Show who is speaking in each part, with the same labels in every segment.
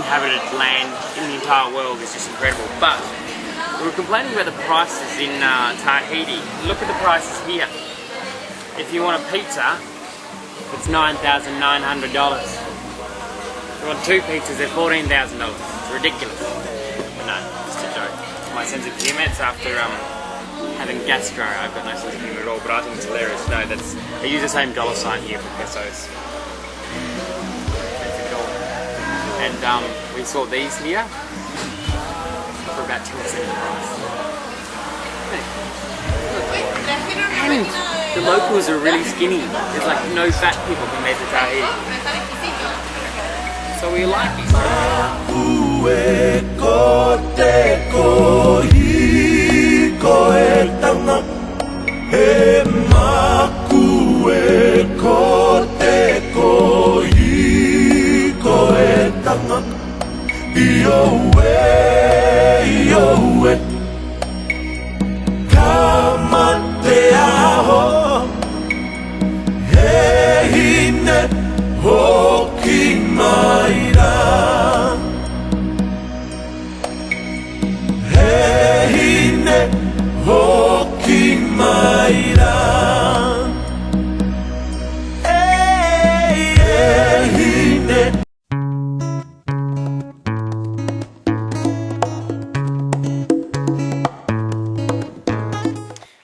Speaker 1: inhabited land in the entire world is just incredible. But we were complaining about the prices in Tahiti. Look at the prices here. If you want a pizza, it's $9,900. If you want 2 pizzas, they're $14,000. It's ridiculous. No, just a joke. My sense of humour, it's after having gastro. I've got no sense of humour at all, but I think it's hilarious. No, they use the same dollar sign here for pesos. And we saw these here for about 10% of the price. And the locals are really skinny. There's like no fat people compared to Tahiti. So we like it.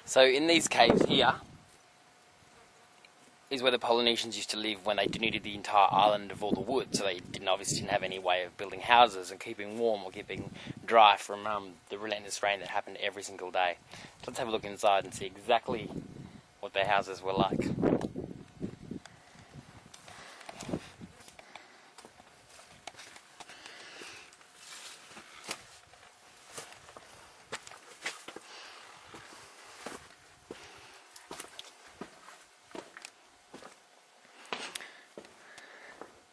Speaker 1: So in these caves here is where the Polynesians used to live when they denuded the entire island of all the wood, so they obviously didn't have any way of building houses and keeping warm or keeping dry from the relentless rain that happened every single day. So let's have a look inside and see exactly what their houses were like.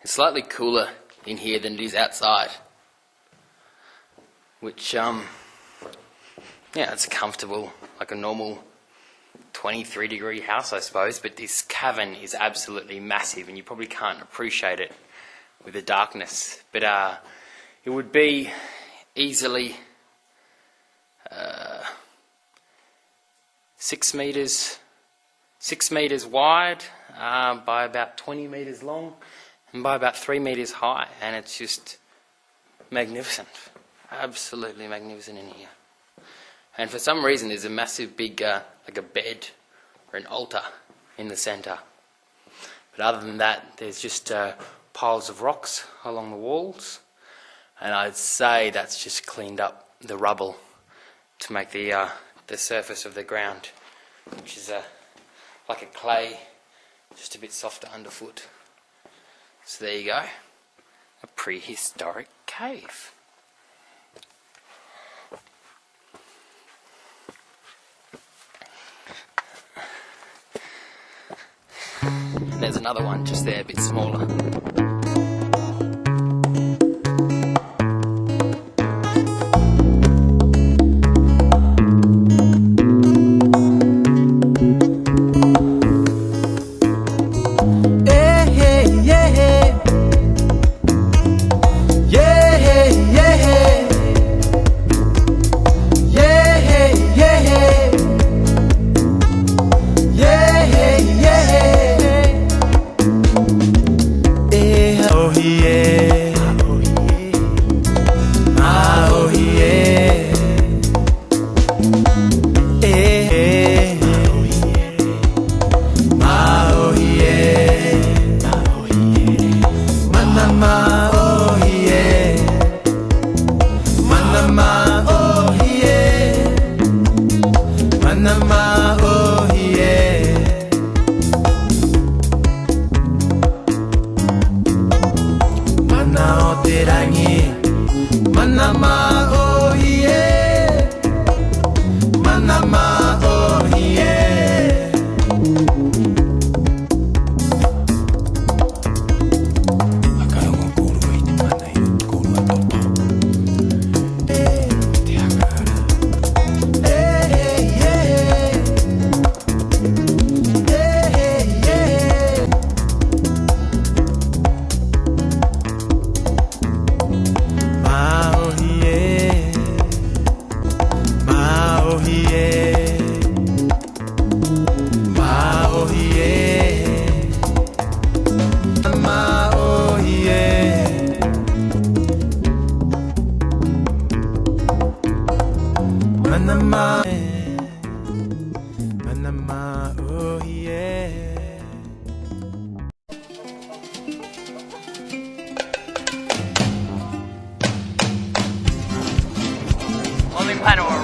Speaker 1: It's slightly cooler in here than it is outside, which, yeah, it's comfortable, like a normal 23-degree house, I suppose, but this cavern is absolutely massive and you probably can't appreciate it with the darkness, but it would be easily 6 meters wide by about 20 meters long and by about 3 meters high, and it's just magnificent, absolutely magnificent in here. And for some reason there's a massive big like a bed or an altar in the centre, but other than that there's just piles of rocks along the walls, and I'd say that's just cleaned up the rubble to make the surface of the ground, which is like a clay, just a bit softer underfoot. So there you go, a prehistoric cave. And there's another one just there, a bit smaller.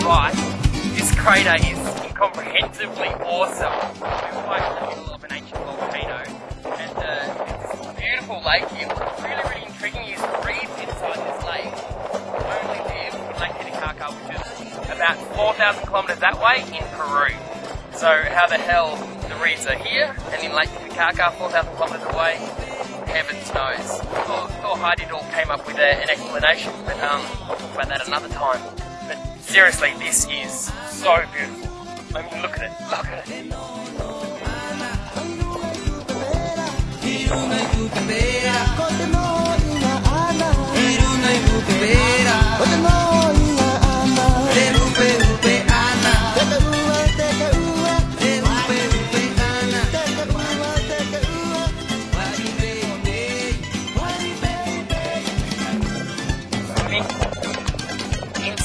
Speaker 1: right, this crater is incomprehensibly awesome. We're right in the middle of an ancient volcano, and there's this beautiful lake here. What's really, really intriguing is the reeds inside this lake only live in Lake Titicaca, which is about 4,000 kilometres that way in Peru. So how the hell the reeds are here and in Lake Titicaca, 4,000 kilometres away, heavens knows. Thor Heyerdahl came up with an explanation, but we'll talk about that another time. But seriously, this is so beautiful. I mean, look at it, look at it.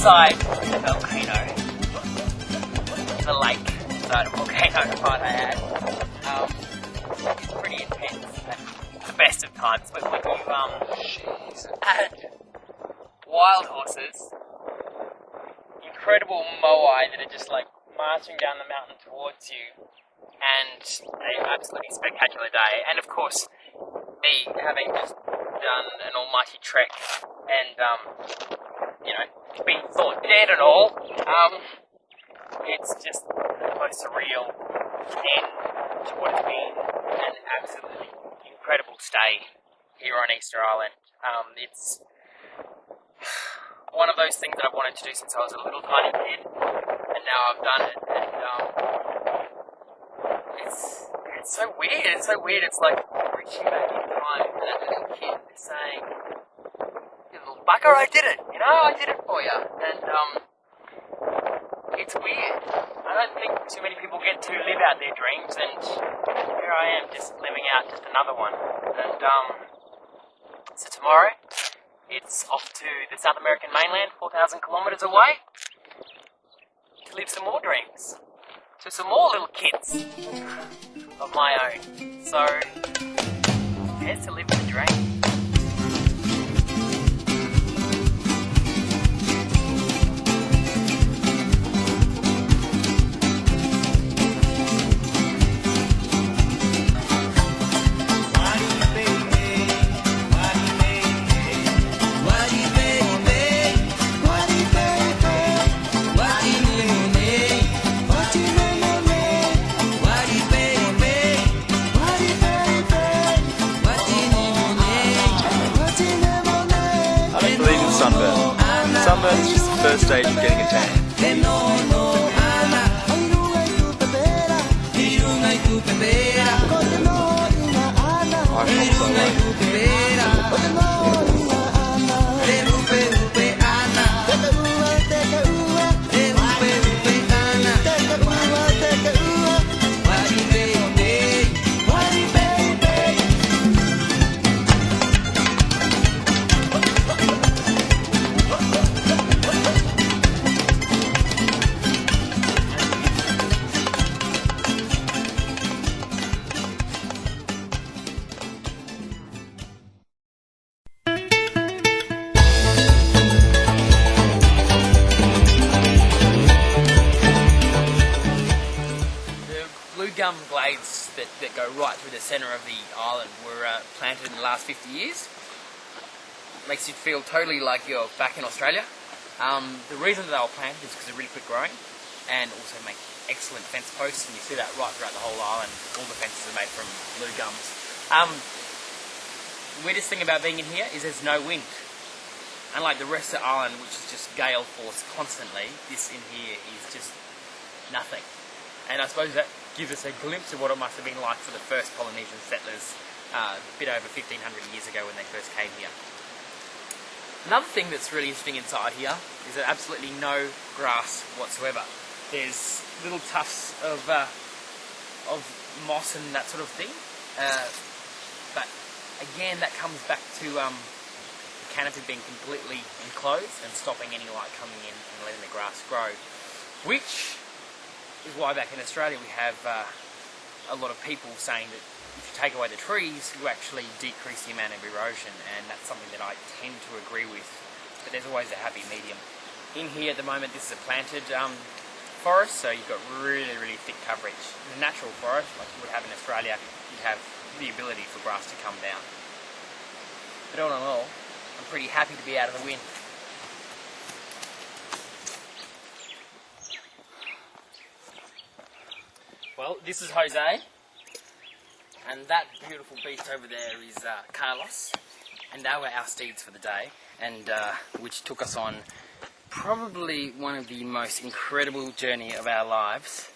Speaker 1: Inside the volcano, the lake, inside a volcano, might I add, it's pretty intense at the best of times. But when you add wild horses, incredible moai that are just like marching down the mountain towards you, and an absolutely spectacular day, and of course me having just done an almighty trek and being thought dead and all, it's just the most surreal end to what has been an absolutely incredible stay here on Easter Island. It's one of those things that I've wanted to do since I was a little tiny kid, and now I've done it, and it's so weird, it's like reaching back in time, and that little kid is saying, "You little bugger, I did it, I did it for you," and it's weird. I don't think too many people get to live out their dreams, and here I am just living out just another one. And so tomorrow it's off to the South American mainland, 4,000 kilometres away, to live some more dreams to some more little kids of my own. So here's to live the dream.
Speaker 2: Sunburn is just the first stage of getting a tan.
Speaker 1: Gum glades that go right through the centre of the island were planted in the last 50 years. Makes you feel totally like you're back in Australia. The reason that they were planted is because they're really quick growing and also make excellent fence posts, and you see that right throughout the whole island. All the fences are made from blue gums. The weirdest thing about being in here is there's no wind. Unlike the rest of the island, which is just gale force constantly, this in here is just nothing. And I suppose that gives us a glimpse of what it must have been like for the first Polynesian settlers a bit over 1,500 years ago when they first came here. Another thing that's really interesting inside here is that absolutely no grass whatsoever. There's little tufts of moss and that sort of thing, but again that comes back to the canopy being completely enclosed and stopping any light coming in and letting the grass grow, which is why back in Australia we have a lot of people saying that if you take away the trees, you actually decrease the amount of erosion, and that's something that I tend to agree with, but there's always a happy medium.
Speaker 3: In here at the moment, this is a planted forest, so you've got really, really thick coverage. In a natural forest, like you would have in Australia, you'd have the ability for grass to come down. But all in all, I'm pretty happy to be out of the wind. Well, this is Jose, and that beautiful beast over there is Carlos, and they were our steeds for the day, and which took us on probably one of the most incredible journey of our lives.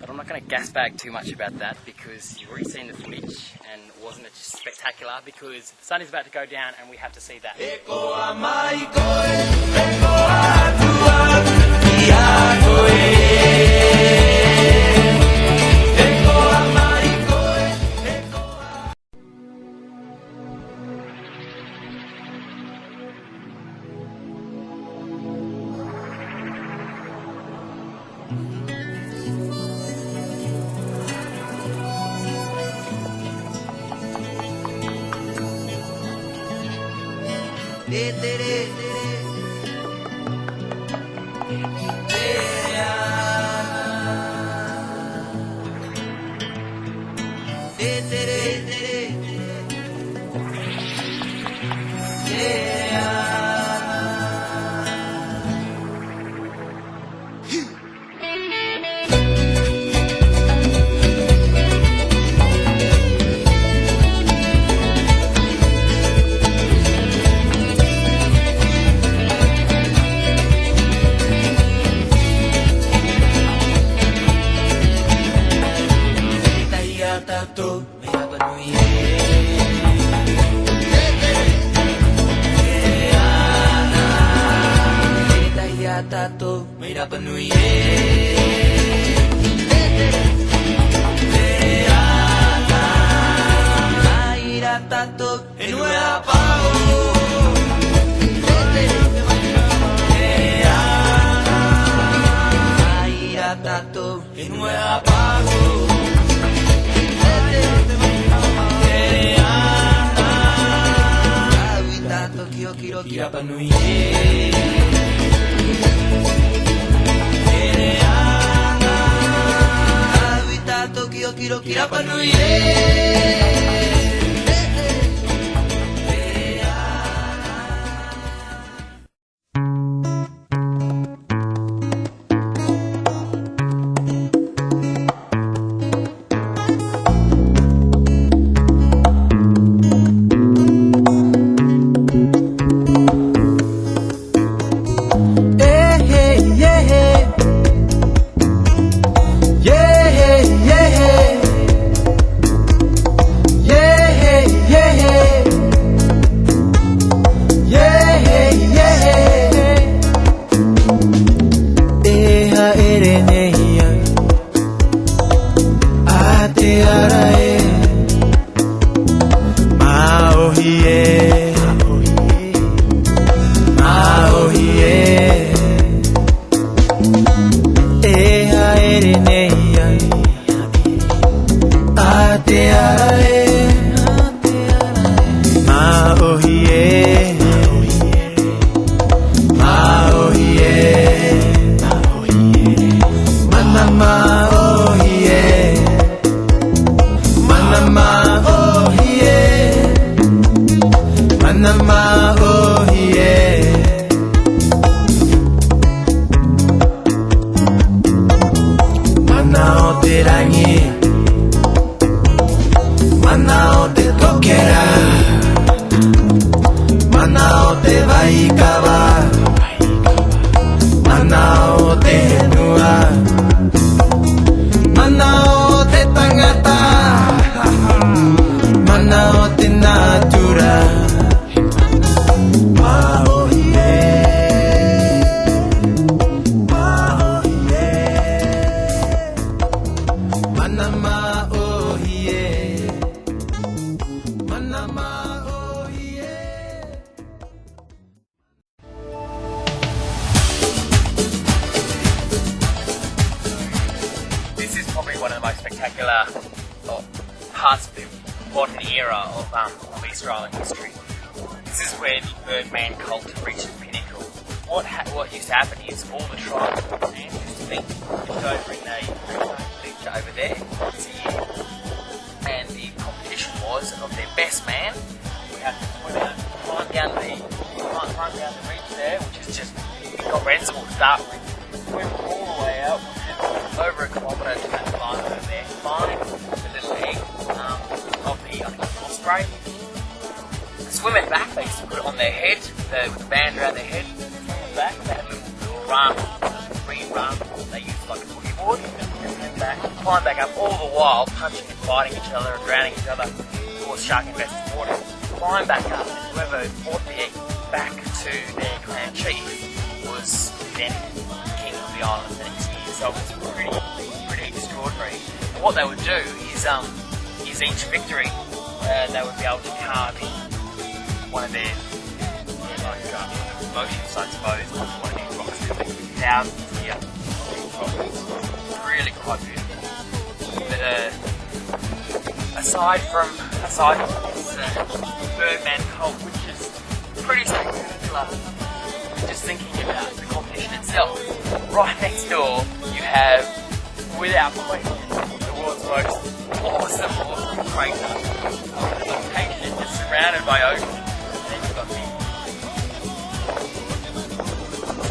Speaker 3: But I'm not going to gas bag too much about that because you've already seen the footage, and wasn't it just spectacular because the sun is about to go down and we have to see that.
Speaker 4: parts of the modern era of East Island history. This is where the Birdman cult reached its pinnacle what used to happen is all the tribes used to meet just over in a beach over there once a year, and the competition was of their best man. We have to climb down the reach there, which is just incomprehensible to start with. Swim all the way out, over a kilometre to that line over there, find the little egg of the osprey. Swim it back, they used to put it on their head, with the band around their head, swim it back, they had a little run, green run, they used like a boogie board, and then back, climb back up all the while, punching and fighting each other and drowning each other, of course shark infested water, climb back up, and whoever brought the egg back to their clan chief was then king of the island the next year, so it was pretty extraordinary. And what they would do is each victory, they would be able to carve in one of their emotions, I suppose, on one of these rocks. There's thousands here. Really quite beautiful. But aside from this Birdman cult, which is pretty spectacular, just thinking about the competition itself, right next door you have, without question, the world's most awesome crater. The location is just surrounded by ocean.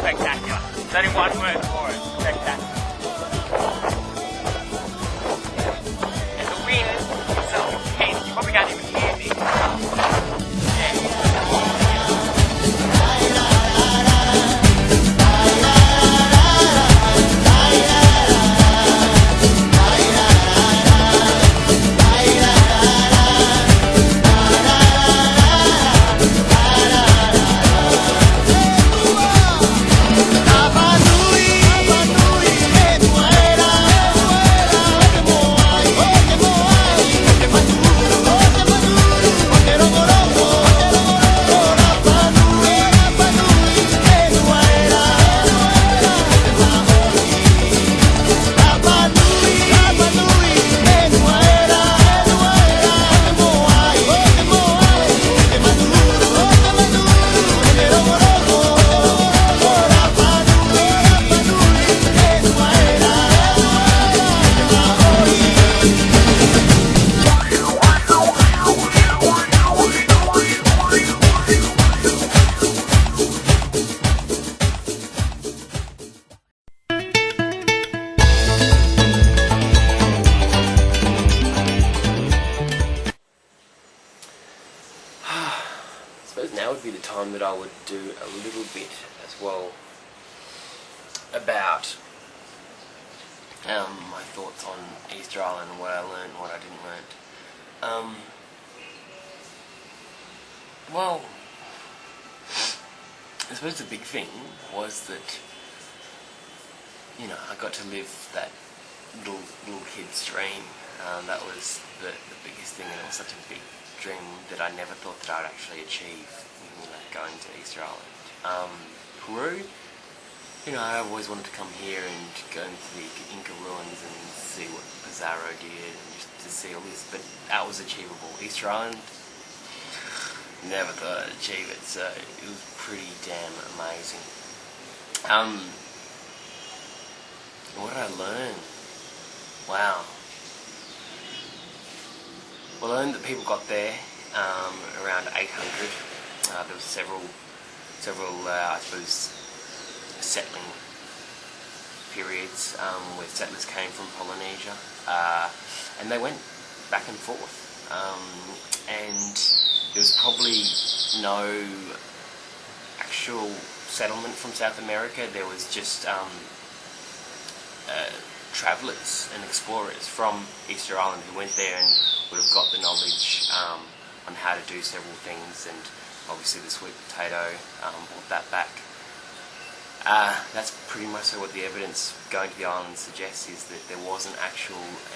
Speaker 4: Spectacular. There's only one word for it. Spectacular. And the wind is so intense, you probably can't even hear me.
Speaker 1: That I would do a little bit as well about my thoughts on Easter Island, what I learned, what I didn't learn. Well, I suppose the big thing was that, you know, I got to live that little kid's dream. That was the biggest thing, and it was such a big dream that I never thought that I'd actually achieve. Going to Easter Island. Peru, you know, I always wanted to come here and go into the Inca ruins and see what Pizarro did and just to see all this, but that was achievable. Easter Island, never thought I'd achieve it, so it was pretty damn amazing. What did I learn? Wow. Well, I learned that people got there around 800. There was several, I suppose, settling periods where settlers came from Polynesia, and they went back and forth. And there was probably no actual settlement from South America. There was just travellers and explorers from Easter Island who went there and would have got the knowledge on how to do several things, and obviously the sweet potato brought that back. That's pretty much what the evidence going to the island suggests, is that there wasn't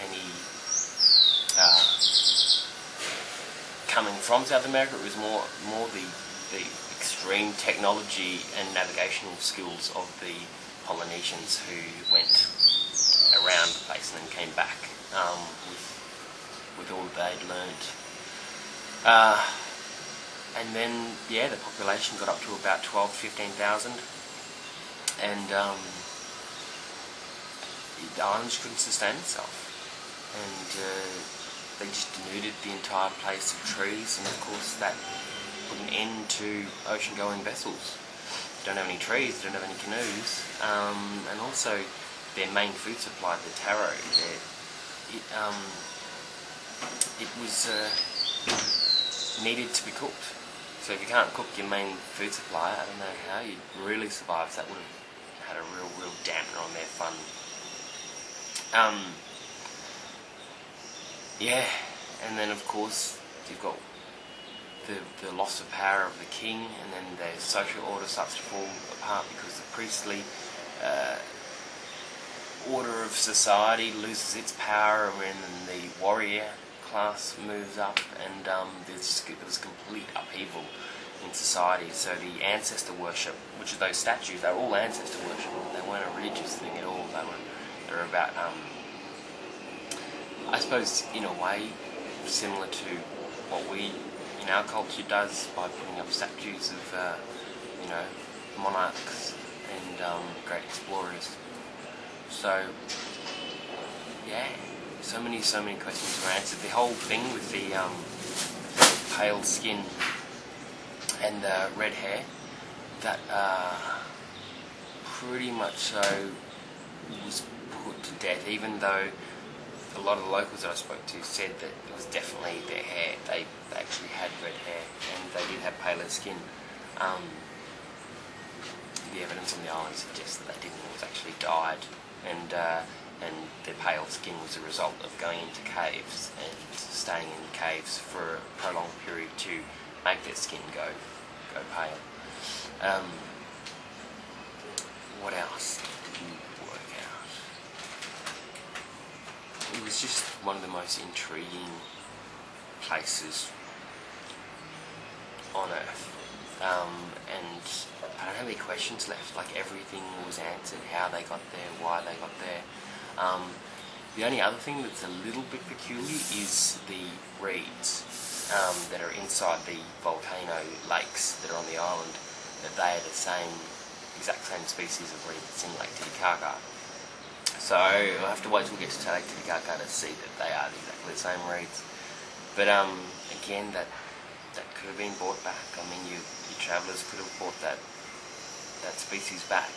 Speaker 1: any coming from South America. It was more the extreme technology and navigational skills of the Polynesians who went around the place and then came back with all they'd learned. And then, yeah, the population got up to about 12,000 to 15,000, and the island just couldn't sustain itself, and they just denuded the entire place of trees, and of course that put an end to ocean-going vessels. They don't have any trees, they don't have any canoes, and also their main food supply, the taro, it was needed to be cooked. So if you can't cook your main food supply, I don't know how you'd really survive. So that would have had a real dampener on their fun. Yeah, and then of course you've got the loss of power of the king, and then the social order starts to fall apart because the priestly order of society loses its power, and then the warrior class moves up, and there was complete upheaval in society. So the ancestor worship, which is those statues, they're all ancestor worship. They weren't a religious thing at all. They were about, I suppose, in a way, similar to what we in our culture does by putting up statues of, monarchs and great explorers. So, yeah, so many questions were answered. The whole thing with the pale skin and red hair, that pretty much so was put to death, even though a lot of the locals that I spoke to said that it was definitely their hair. They actually had red hair, and they did have paler skin. The evidence on the island suggests that they didn't. It was actually dyed, and their pale skin was a result of going into caves and staying in caves for a prolonged period to make their skin go pale. What else did we work out? It was just one of the most intriguing places on Earth. And I don't have any questions left. Like, everything was answered, how they got there, why they got there. The only other thing that's a little bit peculiar is the reeds that are inside the volcano lakes that are on the island, that they are the exact same species of reed that's in Lake Titicaca. So I'll have to wait till we get to Lake Titicaca to see that they are exactly the same reeds. But again, that could have been brought back. I mean, your travellers could have brought that species back.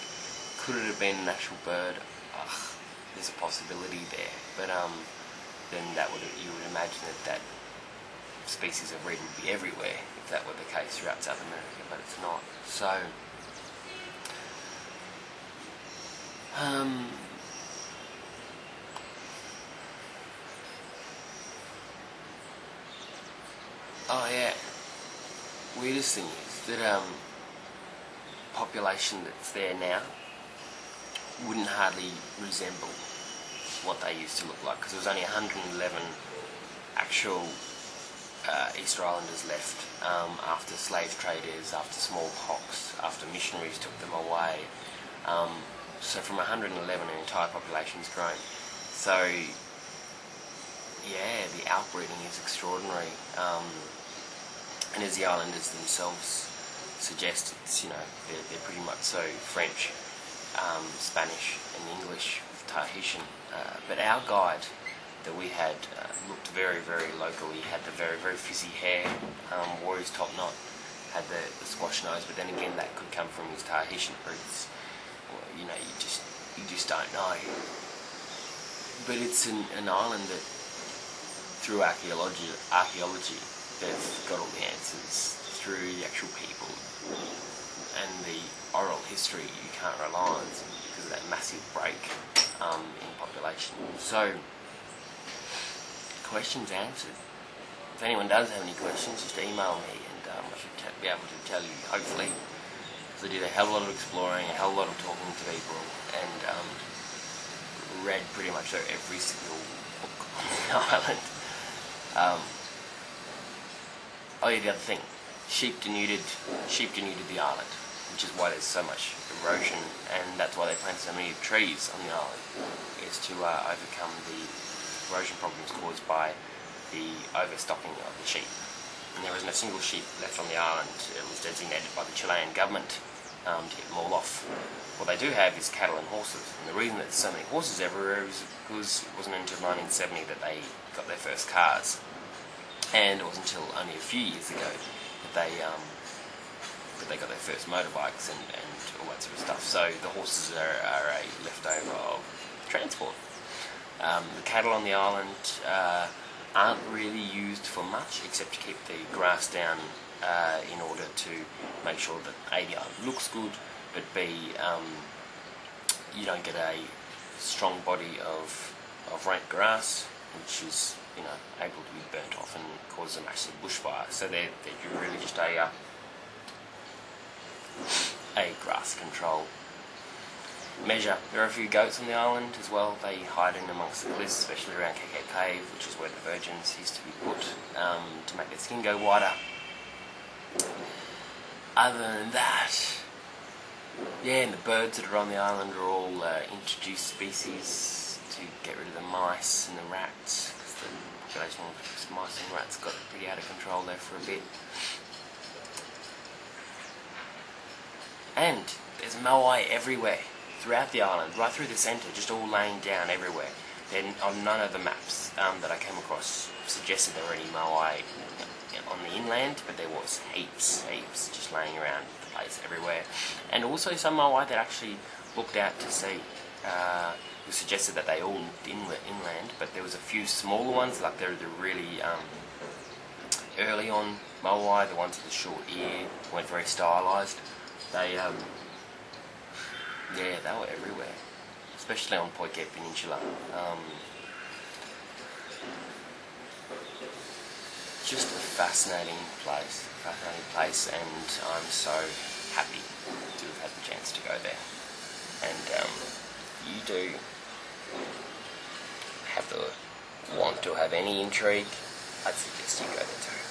Speaker 1: Could it have been an actual bird? There's a possibility there. But then you would imagine that species of reed would be everywhere if that were the case throughout South America, but it's not. So oh yeah, weirdest thing is that population that's there now wouldn't hardly resemble what they used to look like, because there was only 111 actual Easter Islanders left after slave traders, after smallpox, after missionaries took them away. So from 111, an entire population's grown. So yeah, the outbreeding is extraordinary. And as the islanders themselves suggest, it's, they're pretty much so French, Spanish and English with Tahitian. But our guide that we had looked very, very local. He had the very, very frizzy hair, wore his top knot, had the squash nose, but then again that could come from his Tahitian roots. You just don't know. But it's an island that, through archaeology, they've got all the answers. Through the actual people and the oral history, you can't rely on because of that massive break in population. So, questions answered. If anyone does have any questions, just email me, and I should be able to tell you, hopefully, because I did a hell of a lot of exploring, a hell of a lot of talking to people, and read pretty much every single book on the island. Oh yeah, the other thing, sheep denuded the island, which is why there's so much erosion, and that's why they plant so many trees on the island, is to overcome the erosion problems caused by the overstocking of the sheep. And there isn't a single sheep left on the island. It was designated by the Chilean government to get them all off. What they do have is cattle and horses, and the reason that there's so many horses everywhere is because it wasn't until 1970 that they got their first cars, and it wasn't until only a few years ago that they got their first motorbikes and all that sort of stuff. So the horses are a leftover of transport. The cattle on the island aren't really used for much except to keep the grass down in order to make sure that A, the island looks good, but B, you don't get a strong body of rank grass, which is able to be burnt off and cause a massive bushfire. So they're really just a grass control measure. There are a few goats on the island as well. They hide in amongst the cliffs, especially around KK Cave, which is where the virgins used to be put to make their skin go whiter. Other than that, yeah, and the birds that are on the island are all introduced species to get rid of the mice and the rats, because the population of mice and rats got pretty out of control there for a bit. And there's moai everywhere throughout the island, right through the centre, just all laying down everywhere. Then on none of the maps that I came across suggested there were any moai on the inland, but there was heaps just laying around the place everywhere. And also some moai that actually looked out to sea. It suggested that they all lived inland, but there was a few smaller ones, like they're the really early on moai, the ones with the short ear, weren't very stylised. They they were everywhere, especially on Poiket Peninsula. Just a fascinating place, and I'm so happy to have had the chance to go there. And you do have the want to have any intrigue, I'd suggest you go there too.